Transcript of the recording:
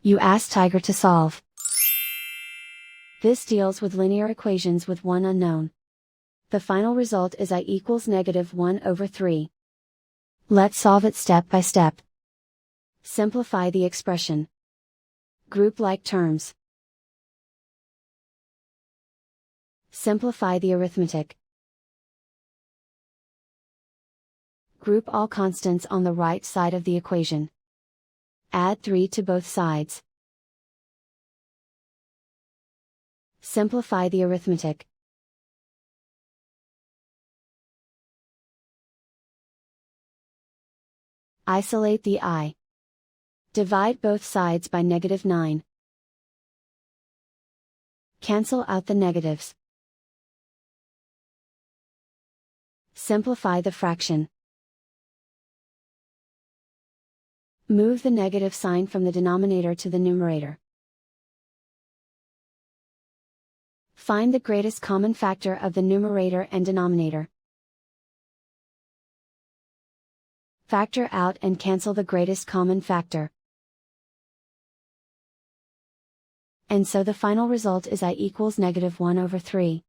You ask Tiger to solve. This deals with linear equations with one unknown. The final result is I equals -1/3. Let's solve it step by step. Simplify the expression. Group like terms. Simplify the arithmetic. Group all constants on the right side of the equation. Add 3 to both sides. Simplify the arithmetic. Isolate the I. Divide both sides by -9. Cancel out the negatives. Simplify the fraction. Move the negative sign from the denominator to the numerator. Find the greatest common factor of the numerator and denominator. Factor out and cancel the greatest common factor. And so the final result is I equals -1/3.